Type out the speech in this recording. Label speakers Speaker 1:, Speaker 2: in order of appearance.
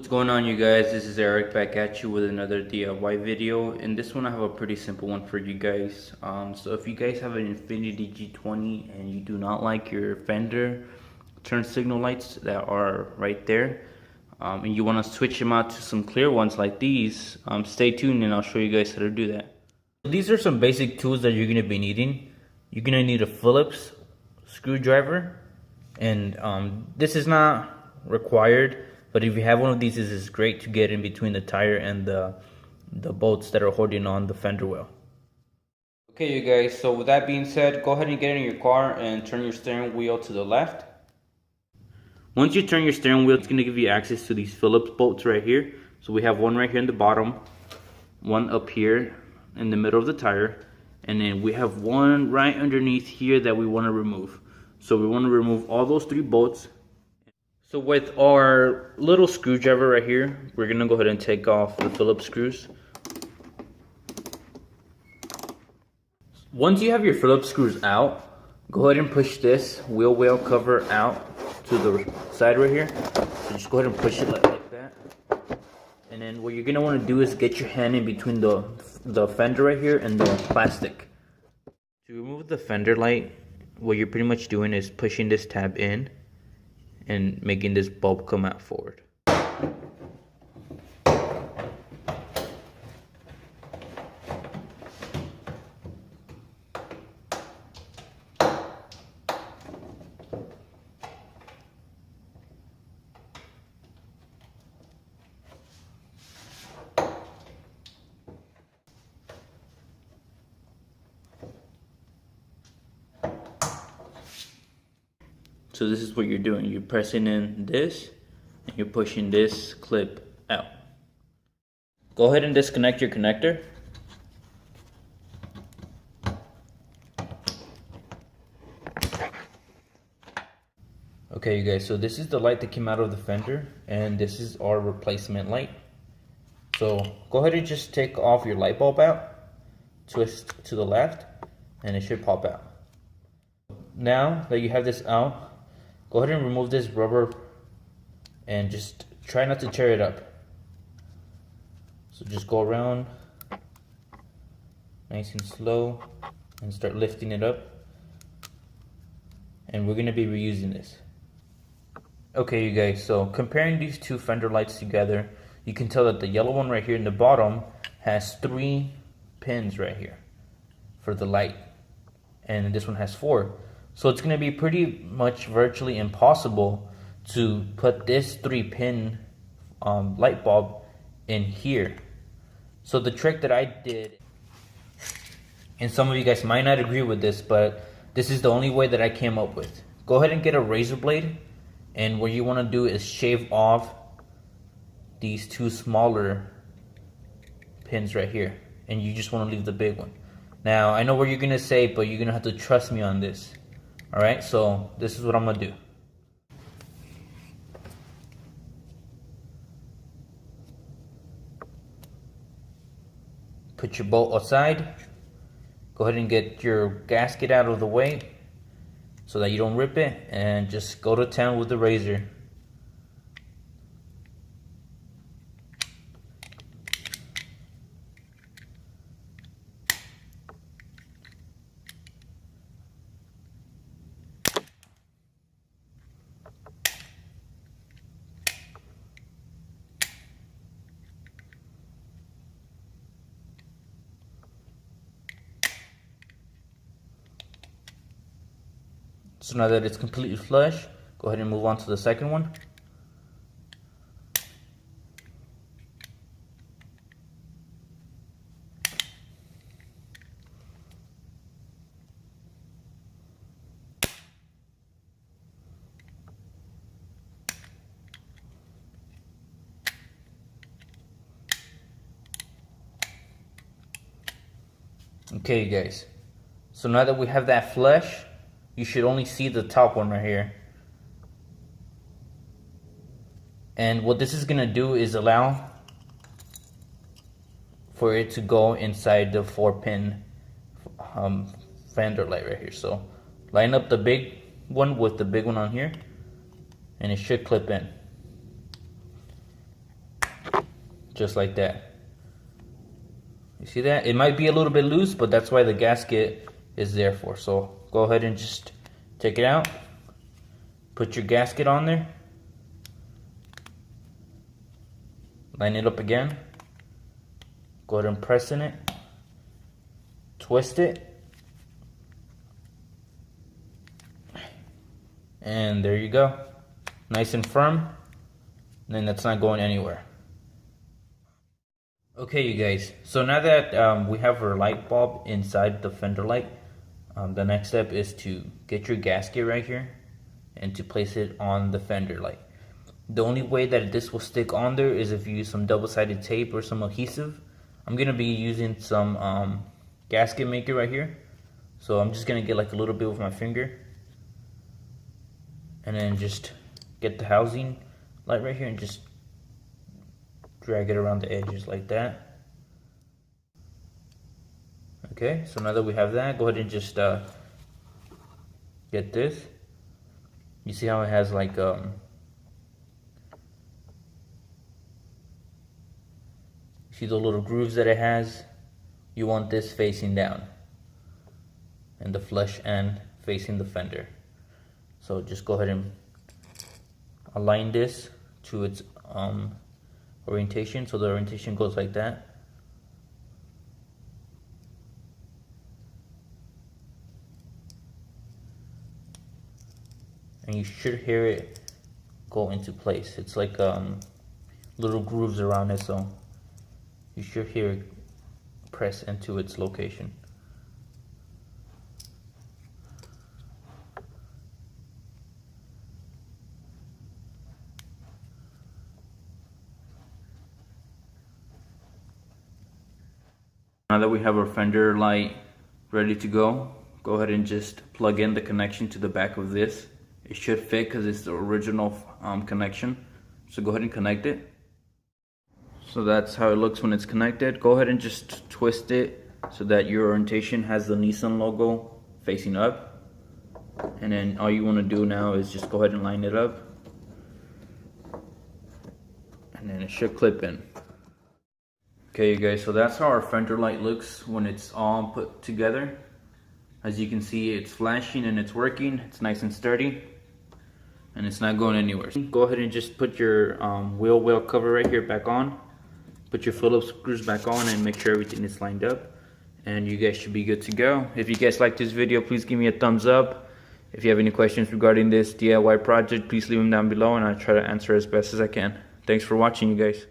Speaker 1: What's going on, you guys? This is Eric back at you with another DIY video. In this one I have a pretty simple one for you guys. So if you guys have an Infiniti G20 and you do not like your Fender turn signal lights that are right there, and you want to switch them out to some clear ones like these, stay tuned and I'll show you guys how to do that. These are some basic tools that you're going to be needing. You're going to need a Phillips screwdriver, and this is not required, but if you have one of these, this is great to get in between the tire and the bolts that are holding on the fender well. Okay, you guys, so with that being said, go ahead and get in your car and turn your steering wheel to the left. Once you turn your steering wheel, it's going to give you access to these Phillips bolts right here. So we have one right here in the bottom, one up here in the middle of the tire, and then we have one right underneath here that we want to remove. So we want to remove all those three bolts. So with our little screwdriver right here, we're going to go ahead and take off the Phillips screws. Once you have your Phillips screws out, go ahead and push this wheel well cover out to the side right here. So just go ahead and push it like that. And then what you're going to want to do is get your hand in between the fender right here and the plastic. To remove the fender light, what you're pretty much doing is pushing this tab in and making this bulb come out forward. So this is what you're doing. You're pressing in this and you're pushing this clip out. Go ahead and disconnect your connector. Okay, you guys, so this is the light that came out of the fender, and this is our replacement light. So go ahead and just take off your light bulb out, twist to the left, and it should pop out. Now that you have this out, go ahead and remove this rubber and just try not to tear it up. So just go around nice and slow and start lifting it up. And we're going to be reusing this. Okay, you guys, so comparing these two fender lights together, you can tell that the yellow one right here in the bottom has 3 pins right here for the light, and this one has 4. So it's going to be pretty much virtually impossible to put this 3-pin light bulb in here. So the trick that I did, and some of you guys might not agree with this, but this is the only way that I came up with. Go ahead and get a razor blade, and what you want to do is shave off these 2 smaller pins right here, and you just want to leave the big one. Now I know what you're going to say, but you're going to have to trust me on this. Alright, so this is what I'm going to do. Put your bolt aside. Go ahead and get your gasket out of the way so that you don't rip it, and just go to town with the razor. So now that it's completely flush, go ahead and move on to the second one. Okay, you guys, so now that we have that flush, you should only see the top one right here. And what this is going to do is allow for it to go inside the 4-pin fender light right here. So line up the big one with the big one on here, and it should clip in. just like that. You see that? It might be a little bit loose, but that's why the gasket is there for. So go ahead and just take it out. Put your gasket on there. Line it up again. Go ahead and press in it. Twist it. And there you go. Nice and firm. And then that's not going anywhere. Okay, you guys. So now that we have our light bulb inside the fender light, the next step is to get your gasket right here and to place it on the fender light. The only way that this will stick on there is if you use some double-sided tape or some adhesive. I'm gonna be using some gasket maker right here. So I'm just gonna get like a little bit with my finger and then just get the housing light right here and just drag it around the edges like that. Okay, so now that we have that, go ahead and just get this. You see how it has like see the little grooves that it has? You want this facing down and the flush end facing the fender. So just go ahead and align this to its orientation. So the orientation goes like that. And you should hear it go into place. It's like little grooves around it, so you should hear it press into its location. Now that we have our fender light ready to go ahead and just plug in the connection to the back of this. It should fit because it's the original connection. So go ahead and connect it. So that's how it looks when it's connected. Go ahead and just twist it so that your orientation has the Nissan logo facing up. And then all you want to do now is just go ahead and line it up. And then it should clip in. Okay, you guys, so that's how our fender light looks when it's all put together. As you can see, it's flashing and it's working. It's nice and sturdy and it's not going anywhere. Go ahead and just put your wheel well cover right here back on. Put your Phillips screws back on and make sure everything is lined up. And you guys should be good to go. If you guys like this video, please give me a thumbs up. If you have any questions regarding this DIY project, please leave them down below and I'll try to answer as best as I can. Thanks for watching, you guys.